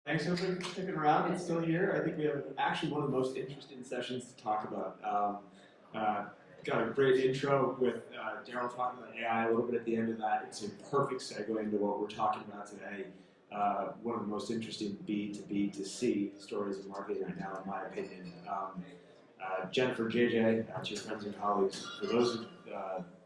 Thanks everybody for sticking around. It's still here. I think we have actually one of the most interesting sessions to talk about. Got a great intro with Daryl talking about AI a little bit at the end of that. It's a perfect segue into what we're talking about today. One of the most interesting B to B to C stories in marketing right now, in my opinion. Jennifer, JJ, to your friends and colleagues, for those of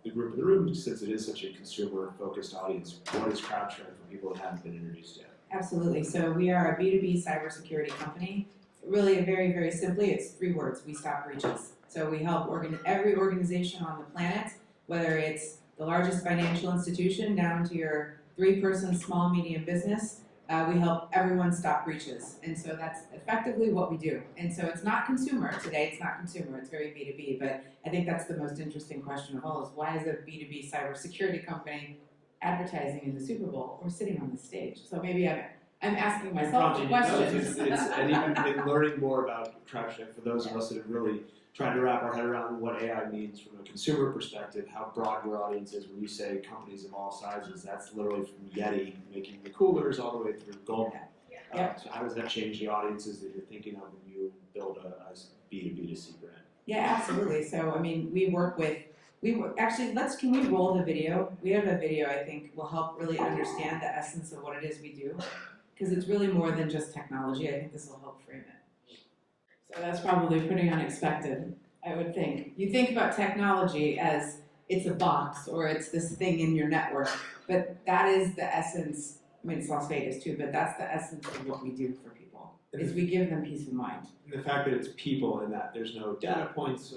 the group in the room, since it is such a consumer-focused audience, what is Crowdstrike for people that haven't been introduced yet? Absolutely. So we are a B2B cybersecurity company. Really, very, very simply, it's 3 words. We stop breaches. So we help every organization on the planet, whether it's the largest financial institution down to your 3-person small, medium business, we help everyone stop breaches. And so that's effectively what we do. And so it's not consumer. Today it's not consumer. It's very B2B. But I think that's the most interesting question of all is why is a B2B cybersecurity company advertising in the Super Bowl or sitting on the stage? So maybe I'm asking myself questions. And even in learning more about Crowdstrike, for those of us that have really tried to wrap our head around what AI means from a consumer perspective, how broad your audience is. When you say companies of all sizes, that's literally from Yeti making the coolers all the way through Goldman. Yep. So how does that change the audiences that you're thinking of when you build a B2B2C brand? Yeah, absolutely. So I mean, actually, can we roll the video? We have a video I think will help really understand the essence of what it is we do, because it's really more than just technology. I think this will help frame it. So that's probably pretty unexpected, I would think. You think about technology as it's a box or it's this thing in your network, but that is the essence. I mean, it's Las Vegas too, but that's the essence of what we do for people, is we give them peace of mind. And the fact that it's people and that there's no data points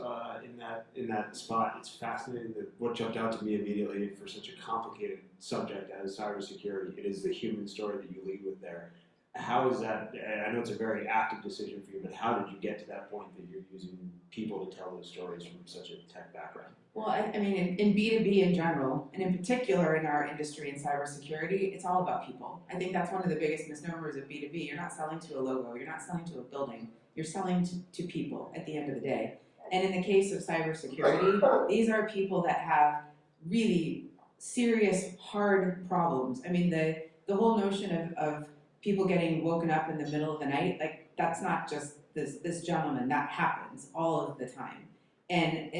in that spot, it's fascinating. That what jumped out to me immediately for such a complicated subject as cybersecurity, it is the human story that you lead with there. How is that, and I know it's a very active decision for you, but how did you get to that point that you're using people to tell those stories from such a tech background? Well, I mean, in B2B in general, and in particular in our industry in cybersecurity, it's all about people. I think that's one of the biggest misnomers of B2B. You're not selling to a logo, you're not selling to a building, you're selling to people at the end of the day. And in the case of cybersecurity, these are people that have really serious, hard problems. I mean, the whole notion of people getting woken up in the middle of the night, like that's not just this gentleman, that happens all of the time. And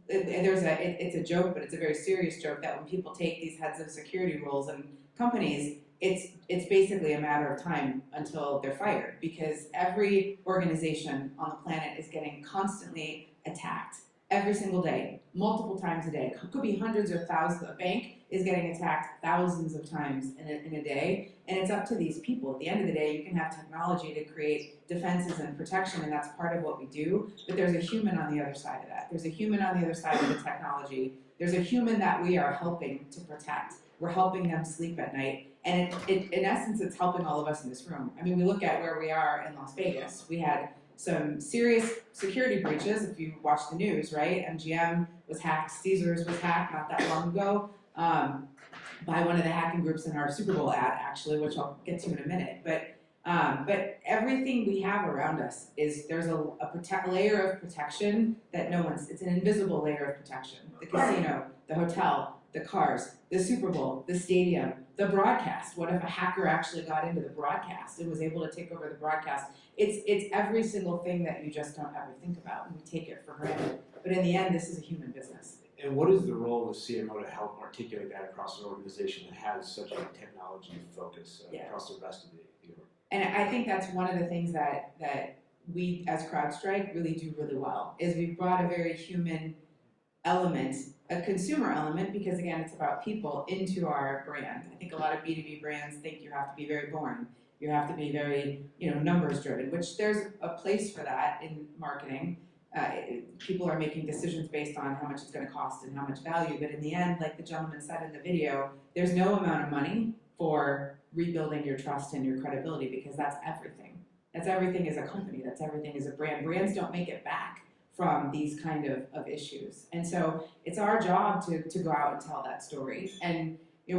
it's a joke, but it's a very serious joke that when people take these heads of security roles in companies, it's basically a matter of time until they're fired, because every organization on the planet is getting constantly attacked every single day, multiple times a day. It could be hundreds or thousands. A bank is getting attacked thousands of times in a day, and it's up to these people. At the end of the day, you can have technology to create defenses and protection, and that's part of what we do, but there's a human on the other side of that. There's a human on the other side of the technology. There's a human that we are helping to protect. We're helping them sleep at night, and in essence, it's helping all of us in this room. I mean, we look at where we are in Las Vegas. We had some serious security breaches, if you watch the news, right? MGM was hacked, Caesars was hacked not that long ago, by one of the hacking groups in our Super Bowl ad, actually, which I'll get to in a minute. But everything we have around us there's a layer of protection that it's an invisible layer of protection. The casino, the hotel, the cars, the Super Bowl, the stadium, the broadcast. What if a hacker actually got into the broadcast and was able to take over the broadcast? It's every single thing that you just don't ever think about, and we take it for granted. But in the end, this is a human business. And what is the role of the CMO to help articulate that across an organization that has such a technology focus across the rest of the org? And I think that's one of the things that we as Crowdstrike really do really well, is we've brought a very human element, a consumer element, because again, it's about people, into our brand. I think a lot of B2B brands think you have to be very boring. You have to be very, numbers driven, which there's a place for that in marketing. People are making decisions based on how much it's going to cost and how much value, but in the end, like the gentleman said in the video, there's no amount of money for rebuilding your trust and your credibility, because that's everything. That's everything as a company. That's everything as a brand. Brands don't make it back from these kind of issues. And so it's our job to go out and tell that story. And we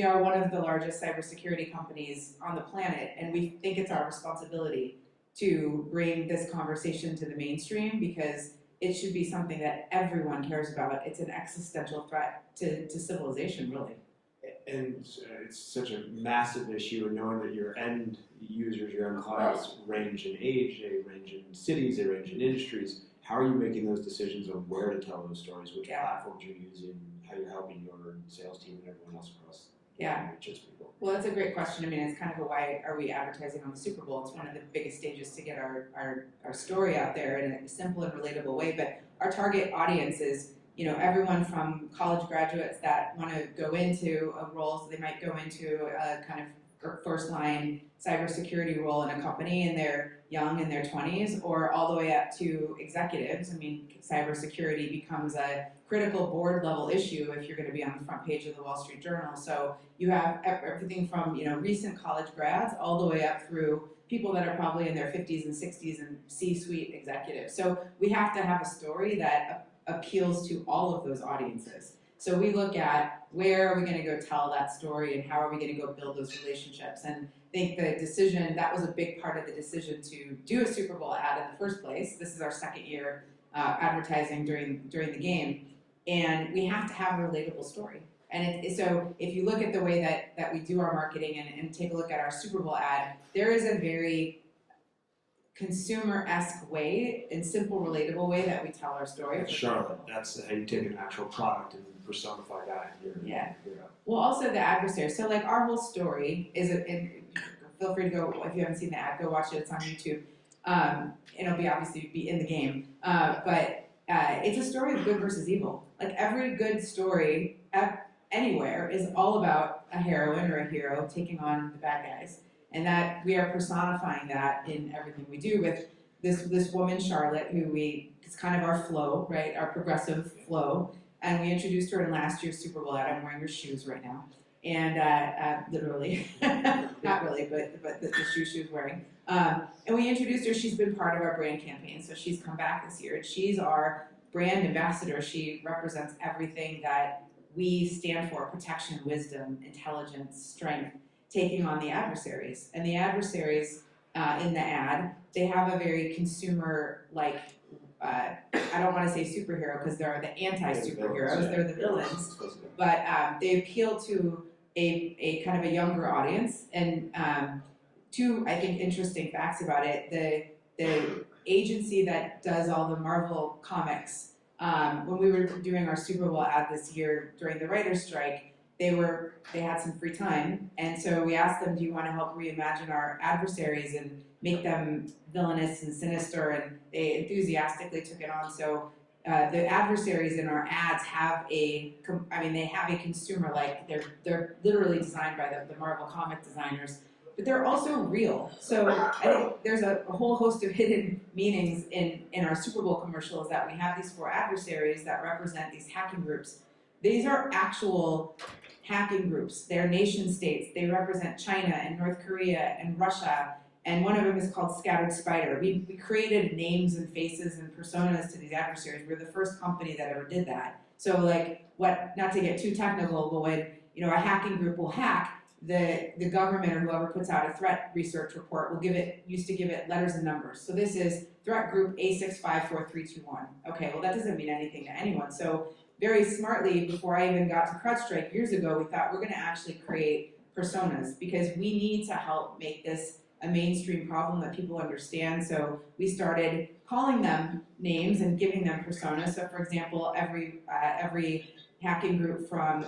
are one of the largest cybersecurity companies on the planet, and we think it's our responsibility to bring this conversation to the mainstream, because it should be something that everyone cares about. It's an existential threat to civilization, really. And it's such a massive issue, and knowing that your end users, your end clients range in age, they range in cities, they range in industries. How are you making those decisions on where to tell those stories, which platforms you're using, how you're helping your sales team and everyone else across reaches people? Well, that's a great question. I mean, it's kind of a why are we advertising on the Super Bowl? It's one of the biggest stages to get our story out there in a simple and relatable way. But our target audience is, everyone from college graduates that want to go into a role, so they might go into a kind of first line cybersecurity role in a company and they're young in their 20s, or all the way up to executives. I mean, cybersecurity becomes a critical board level issue if you're going to be on the front page of the Wall Street Journal. So you have everything from recent college grads all the way up through people that are probably in their 50s and 60s and C-suite executives. So we have to have a story that appeals to all of those audiences. So we look at where are we going to go tell that story and how are we going to go build those relationships. And I think the decision, that was a big part of the decision to do a Super Bowl ad in the first place. This is our second year advertising during the game. And we have to have a relatable story. And so if you look at the way that we do our marketing and take a look at our Super Bowl ad, there is a very consumer-esque way and simple, relatable way that we tell our story. Charlotte, that's how you take an actual product and personify that. Well, also the adversary. So like our whole story is, and feel free to go, if you haven't seen the ad, go watch it. It's on YouTube. It'll be obviously be in the game. But it's a story of good versus evil. Like every good story anywhere is all about a heroine or a hero taking on the bad guys. And that we are personifying that in everything we do with this woman, Charlotte, who it's kind of our flow, right? Our progressive flow. And we introduced her in last year's Super Bowl ad. I'm wearing her shoes right now. And literally, not really, but the shoes she was wearing. And we introduced her. She's been part of our brand campaign. So she's come back this year. And she's our brand ambassador. She represents everything that we stand for: protection, wisdom, intelligence, strength, taking on the adversaries. And the adversaries in the ad, they have a very consumer-like, I don't want to say superhero because they're the anti-superheroes, they're the villains, but they appeal to a kind of a younger audience. And two, I think, interesting facts about it. The agency that does all the Marvel comics, when we were doing our Super Bowl ad this year during the writer's strike, they had some free time, and so we asked them, do you want to help reimagine our adversaries and make them villainous and sinister, and they enthusiastically took it on. So the adversaries in our ads have they have a consumer, like they're literally designed by the Marvel comic designers, but they're also real. So I think there's a whole host of hidden meanings in our Super Bowl commercials that we have these 4 adversaries that represent these hacking groups. These are actual hacking groups. They're nation states. They represent China and North Korea and Russia. And one of them is called Scattered Spider. We created names and faces and personas to these adversaries. We're the first company that ever did that. So not to get too technical, but when a hacking group will hack, the government or whoever puts out a threat research report will used to give it letters and numbers. So this is threat group A654321. Okay, well that doesn't mean anything to anyone. So very smartly, before I even got to Crowdstrike years ago, we thought we're going to actually create personas because we need to help make this a mainstream problem that people understand. So we started calling them names and giving them personas. So for example, every hacking group from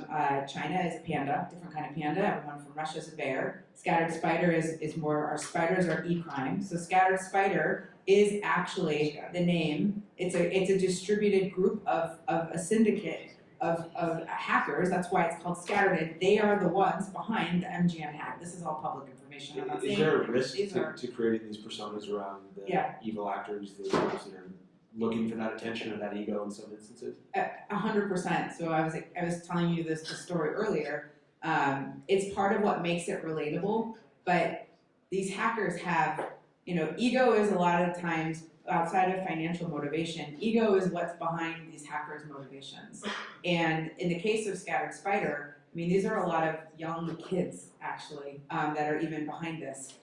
China is a panda, different kind of panda. Everyone from Russia is a bear. Scattered Spider is more, our spiders are e-crime. So Scattered Spider is actually the name. It's a distributed group of a syndicate of hackers. That's why it's called Scattered. And they are the ones behind the MGM hack. This is all public information. I'm not saying is there a risk to creating these personas around the evil actors, the groups that are looking for that attention or that ego in some instances? 100%. So I was telling you the story earlier. It's part of what makes it relatable. But these hackers have, ego is a lot of times outside of financial motivation. Ego is what's behind these hackers' motivations. And in the case of Scattered Spider, these are a lot of young kids actually that are even behind this,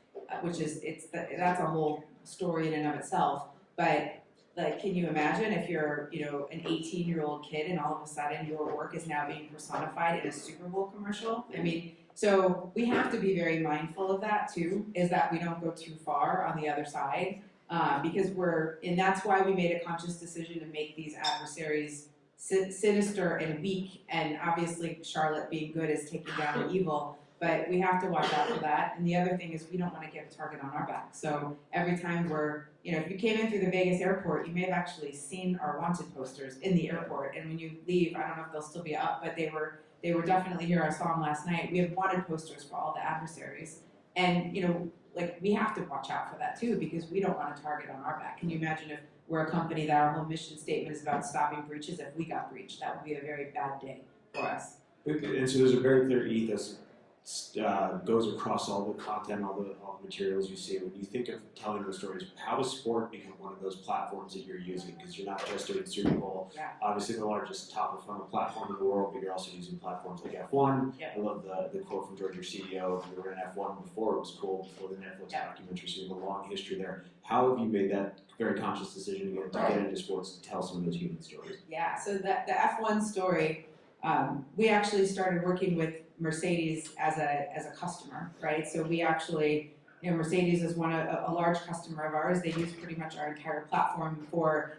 which is that's a whole story in and of itself. But Like, can you imagine if you're, an 18-year-old kid and all of a sudden your work is now being personified in a Super Bowl commercial? I mean, so we have to be very mindful of that too, is that we don't go too far on the other side, because and that's why we made a conscious decision to make these adversaries sinister and weak, and obviously Charlotte being good is taking down evil. But we have to watch out for that. And the other thing is we don't want to get a target on our back. So every time if you came in through the Vegas airport, you may have actually seen our wanted posters in the airport. And when you leave, I don't know if they'll still be up, but they were definitely here. I saw them last night. We have wanted posters for all the adversaries. And, we have to watch out for that too, because we don't want a target on our back. Can you imagine if we're a company that our whole mission statement is about stopping breaches? If we got breached, that would be a very bad day for us. And so there's a very clear ethos goes across all the content, all the materials you see. When you think of telling those stories, how does sport become one of those platforms that you're using? Because you're not just doing Super Bowl, obviously the largest top of funnel platform in the world, but you're also using platforms like F1. I love the quote from George, your CEO. We were in F1 before it was cool, before the Netflix documentary, so you have a long history there. How have you made that very conscious decision to get into sports to tell some of those human stories? Yeah, so the F1 story, we actually started working with Mercedes as a customer, right? So we actually, Mercedes is a large customer of ours. They use pretty much our entire platform for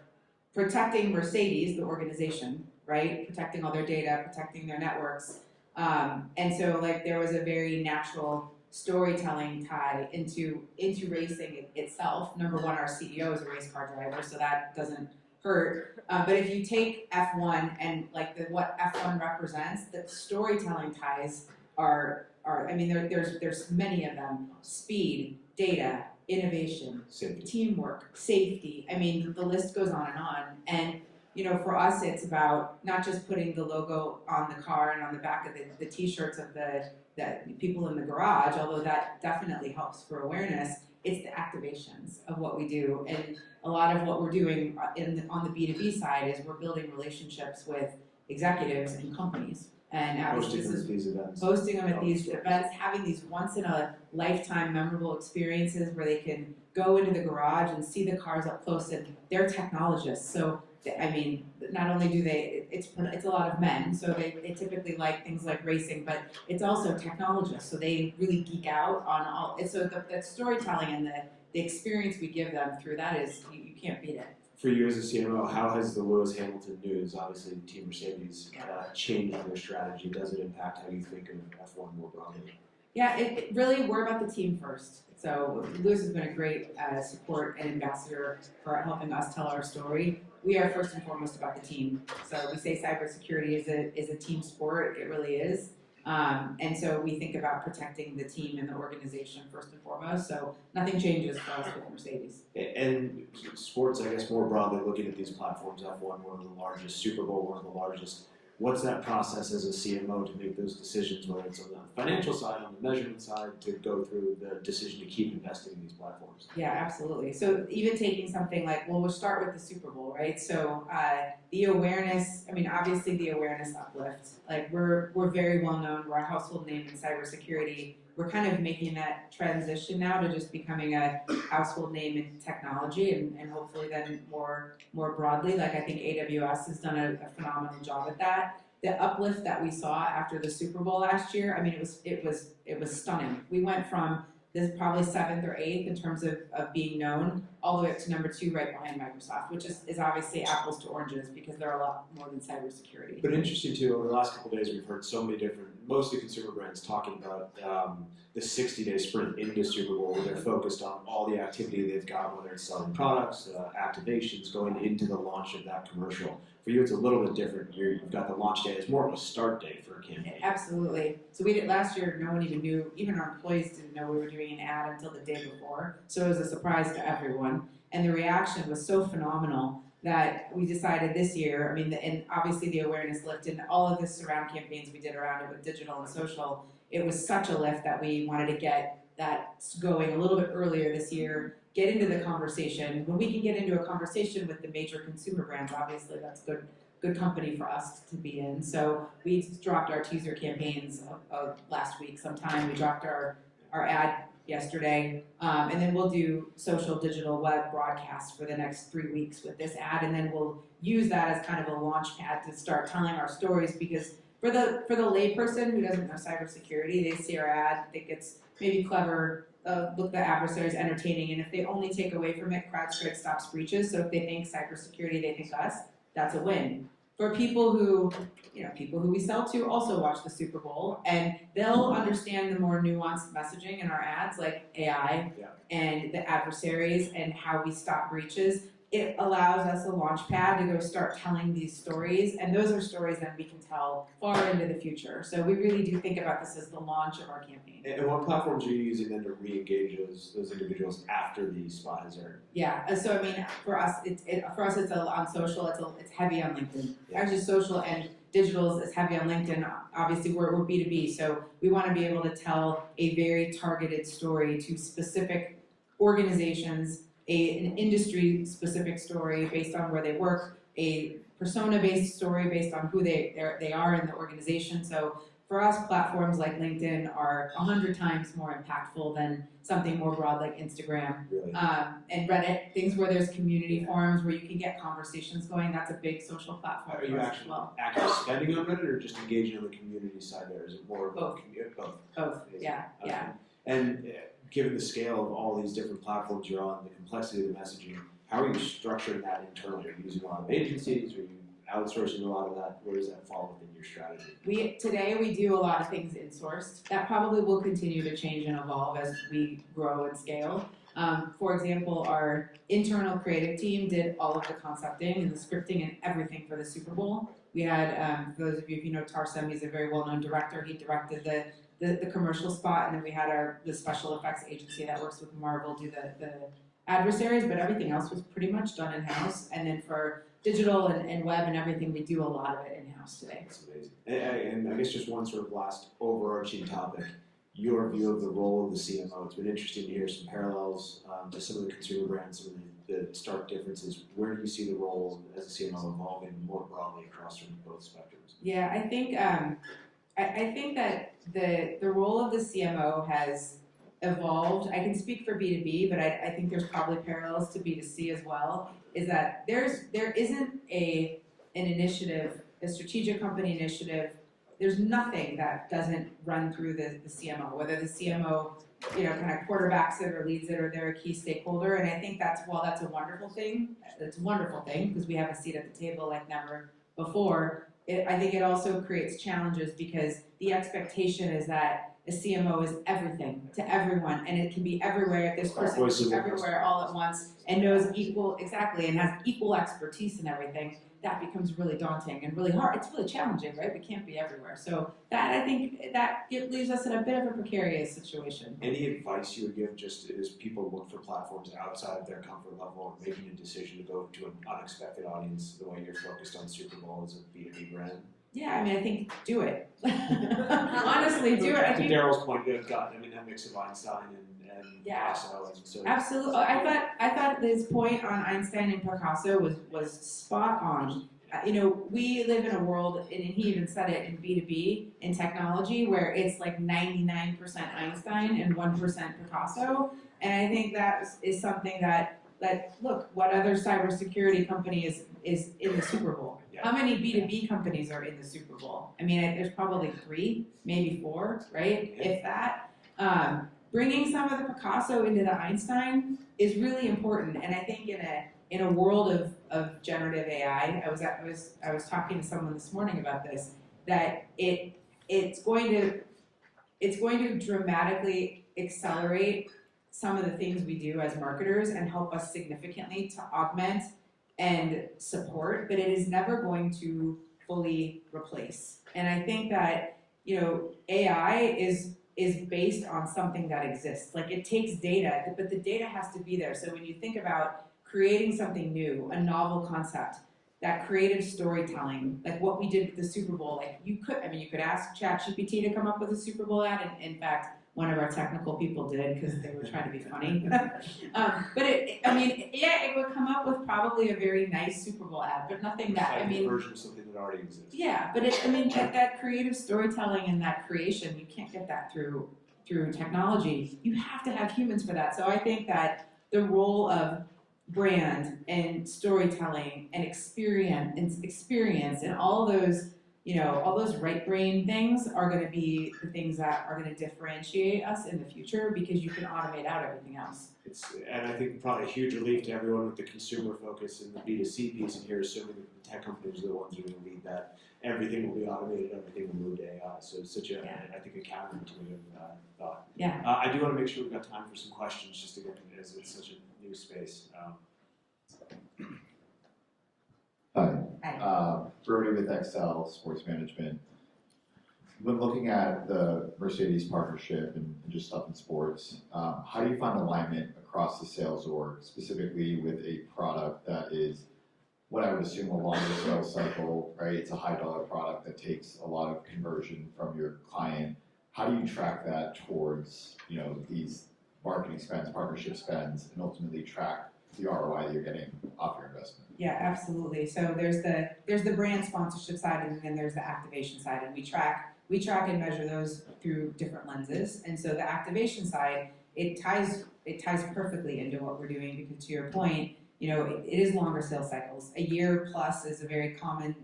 protecting Mercedes, the organization, right? Protecting all their data, protecting their networks. And so there was a very natural storytelling tie into racing itself. Number one, our CEO is a race car driver, so that doesn't hurt. But if you take F1 and what F1 represents, the storytelling ties are there's many of them: speed, data, innovation, teamwork, safety. I mean, the list goes on. And for us, it's about not just putting the logo on the car and on the back of the T-shirts of the people in the garage, although that definitely helps for awareness. It's the activations of what we do. And a lot of what we're doing on the B2B side is we're building relationships with executives and companies. And hosting them at these events. Hosting them at these events, having these once-in-a-lifetime memorable experiences where they can go into the garage and see the cars up close, and they're technologists. So, I mean, not only do it's a lot of men, so they typically like things like racing, but it's also technologists, so they really geek out on all. And so the storytelling and the experience we give them through that is, you can't beat it. For you as a CMO, how has the Lewis Hamilton news, obviously Team Mercedes, changed their strategy? Does it impact how you think of F1 more broadly? Yeah, it really, we're about the team first. So Lewis has been a great support and ambassador for helping us tell our story. We are first and foremost about the team. So we say cybersecurity is a team sport. It really is. And so we think about protecting the team and the organization first and foremost. So nothing changes for us with Mercedes. And sports, I guess, more broadly, looking at these platforms, F1, one of the largest, Super Bowl, one of the largest. What's that process as a CMO to make those decisions, whether it's on the financial side, on the measurement side, to go through the decision to keep investing in these platforms? Yeah, absolutely. So even taking something we'll start with the Super Bowl, right? So the awareness, obviously the awareness uplift. We're very well known. We're a household name in cybersecurity. We're kind of making that transition now to just becoming a household name in technology, and hopefully then more broadly. I think AWS has done a phenomenal job at that. The uplift that we saw after the Super Bowl last year, it was stunning. We went from this probably 7th or 8th in terms of being known, all the way up to number 2 right behind Microsoft, which is obviously apples to oranges because they're a lot more than cybersecurity. But interesting too, over the last couple of days we've heard so many different, mostly consumer brands talking about the 60-day sprint into Super Bowl, where they're focused on all the activity they've got, whether it's selling products, activations, going into the launch of that commercial. For you, it's a little bit different. You've got the launch day. It's more of a start day for a campaign. Absolutely. So we did last year. No one even knew. Even our employees didn't know we were doing an ad until the day before. So it was a surprise to everyone. And the reaction was so phenomenal that we decided this year. And obviously the awareness lift and all of the surround campaigns we did around it with digital and social. It was such a lift that we wanted to get that going a little bit earlier this year. Get into the conversation. When we can get into a conversation with the major consumer brands, obviously that's good company for us to be in. So we dropped our teaser campaigns last week sometime. We dropped our ad yesterday. And then we'll do social, digital, web broadcasts for the next 3 weeks with this ad, and then we'll use that as kind of a launch pad to start telling our stories, because for the layperson who doesn't know cybersecurity, they see our ad, think it's maybe clever, look, the adversary's entertaining, and if they only take away from it, Crowdstrike stops breaches. So if they think cybersecurity, they think us, that's a win. For people who we sell to also watch the Super Bowl, and they'll understand the more nuanced messaging in our ads, like AI and the adversaries and how we stop breaches. It allows us a launch pad to go start telling these stories, and those are stories that we can tell far into the future. So we really do think about this as the launch of our campaign. And what platforms are you using then to re-engage those individuals after the spot has aired? Yeah, so I mean, for us, it's on social. It's heavy on LinkedIn. Yeah. Actually, social and digital is heavy on LinkedIn. Obviously, we're B2B, so we want to be able to tell a very targeted story to specific organizations, an industry-specific story based on where they work, a persona-based story based on who they are in the organization. So for us, platforms like LinkedIn are 100 times more impactful than something more broad like Instagram. Really? And Reddit, things where there's community forums where you can get conversations going. That's a big social platform. Are you actually actively spending on Reddit, or just engaging on the community side there? Is it more of both? Both. Yeah. Okay. Yeah. And given the scale of all these different platforms you're on, the complexity of the messaging, how are you structuring that internally? Are you using a lot of agencies? Are you outsourcing a lot of that? Where does that fall within your strategy? Today we do a lot of things insourced. That probably will continue to change and evolve as we grow and scale. For example, our internal creative team did all of the concepting and the scripting and everything for the Super Bowl. We had, for those of you if you know Tarsem, he's a very well-known director. He directed the commercial spot, and then we had the special effects agency that works with Marvel do the adversaries, but everything else was pretty much done in-house. And then for digital and web and everything, we do a lot of it in-house today. That's amazing. And I guess just one sort of last overarching topic, your view of the role of the CMO. It's been interesting to hear some parallels to some of the consumer brands, some of the stark differences. Where do you see the role as a CMO evolving more broadly across from both spectrums? Yeah, I think that the role of the CMO has evolved. I can speak for B2B, but I think there's probably parallels to B2C as well, is that there isn't an initiative, a strategic company initiative. There's nothing that doesn't run through the CMO, whether the CMO, kind of quarterbacks it or leads it, or they're a key stakeholder. And I think that's a wonderful thing. It's a wonderful thing because we have a seat at the table like never before. I think it also creates challenges because the expectation is that a CMO is everything to everyone, and it can be everywhere. This person is everywhere all at once and knows and has equal expertise in everything. That becomes really daunting and really hard. It's really challenging, right? We can't be everywhere. So I think it leaves us in a bit of a precarious situation. Any advice you would give just as people look for platforms outside of their comfort level and making a decision to go to an unexpected audience the way you're focused on Super Bowl as a B2B brand? Yeah, I mean, I think do it. Honestly, do it. To Daryl's point, that mix of Einstein and Picasso, and so absolutely. I thought his point on Einstein and Picasso was spot on. We live in a world, and he even said it in B2B in technology, where it's like 99% Einstein and 1% Picasso. And I think that is something that look, what other cybersecurity company is in the Super Bowl? Yeah. How many B2B companies are in the Super Bowl? I mean, there's probably 3, maybe 4, right? Yeah. If that. Bringing some of the Picasso into the Einstein is really important, and I think in a world of generative AI, I was talking to someone this morning about this, that it's going to dramatically accelerate some of the things we do as marketers and help us significantly to augment and support, but it is never going to fully replace. And I think that AI is based on something that exists. Like, it takes data, but the data has to be there. So when you think about creating something new, a novel concept, that creative storytelling, like what we did with the Super Bowl, like you could ask ChatGPT to come up with a Super Bowl ad, and in fact, one of our technical people did because they were trying to be funny. But it would come up with probably a very nice Super Bowl ad, but nothing that, a version of something that already exists. Yeah, but that creative storytelling and that creation, you can't get that through through technology, you have to have humans for that. So I think that the role of brand and storytelling and experience and all those, all those right brain things are going to be the things that are going to differentiate us in the future, because you can automate out everything else. And I think probably a huge relief to everyone with the consumer focus and the B2C piece in here, assuming that the tech companies are the ones who are going to lead that. Everything will be automated, everything will move to AI. So it's such a, I think, a counterintuitive thought. Yeah. I do want to make sure we've got time for some questions just to get to this. It's such a new space. Hi. Brody with Excel Sports Management. When looking at the Mercedes partnership and just stuff in sports, how do you find alignment across the sales org, specifically with a product that is what I would assume a longer sales cycle, right? It's a high dollar product that takes a lot of conversion from your client. How do you track that towards, these marketing spends, partnership spends, and ultimately track the ROI that you're getting off your investment? Yeah, absolutely. So there's the brand sponsorship side, and then there's the activation side, and we track and measure those through different lenses. And so the activation side, it ties perfectly into what we're doing, because to your point, it is longer sales cycles. A year plus is a very common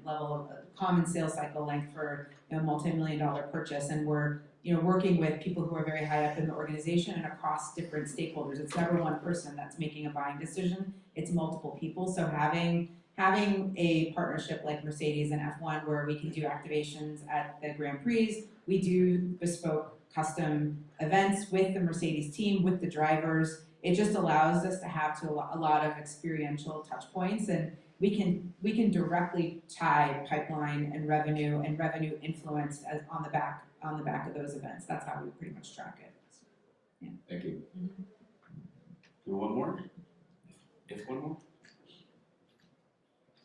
common sales cycle length for a multi-million-dollar purchase, and we're working with people who are very high up in the organization and across different stakeholders. It's never one person that's making a buying decision, it's multiple people. So having a partnership like Mercedes and F1, where we can do activations at the Grand Prix, we do bespoke custom events with the Mercedes team, with the drivers. It just allows us to have a lot of experiential touch points, and we can directly tie pipeline and revenue influence on the back of those events. That's how we pretty much track it. Yeah. Thank you. Mm-hmm. Do one more? If one more?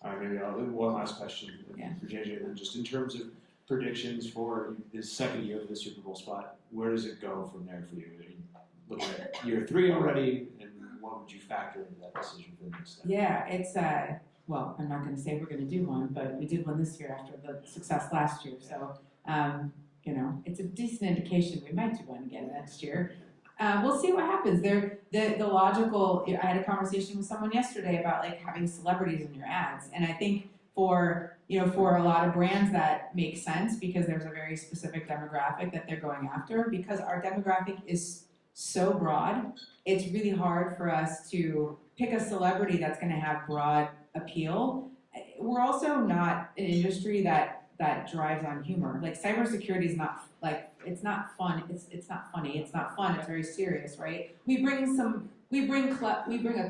All right, maybe one last question Yeah. for JJ. Then, just in terms of predictions for the second year of the Super Bowl spot, where does it go from there for you? Looking at year 3 already, and what would you factor into that decision for the next step? Yeah, it's well, I'm not going to say we're going to do one, but we did one this year after the success last year. So, it's a decent indication we might do one again next year. We'll see what happens. The logical. I had a conversation with someone yesterday about having celebrities in your ads, and I think for a lot of brands that makes sense, because there's a very specific demographic that they're going after. Because our demographic is so broad, it's really hard for us to pick a celebrity that's going to have broad appeal. We're also not an industry that drives on humor. Cybersecurity is not it's not fun. It's not funny. It's not fun. It's very serious, right? We bring a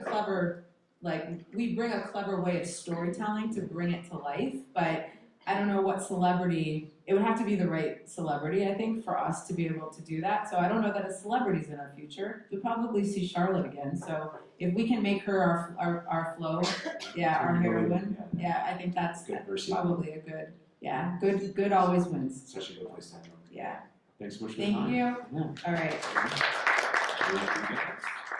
clever way of storytelling to bring it to life, but I don't know what celebrity. It would have to be the right celebrity, I think, for us to be able to do that. So I don't know that a celebrity's in our future. You'll probably see Charlotte again. So if we can make her our flow, our heroine, I think that's probably a good. Yeah, good always wins. Such a good place to have. Yeah. Thanks so much for your Thank time. you. Yeah. All right.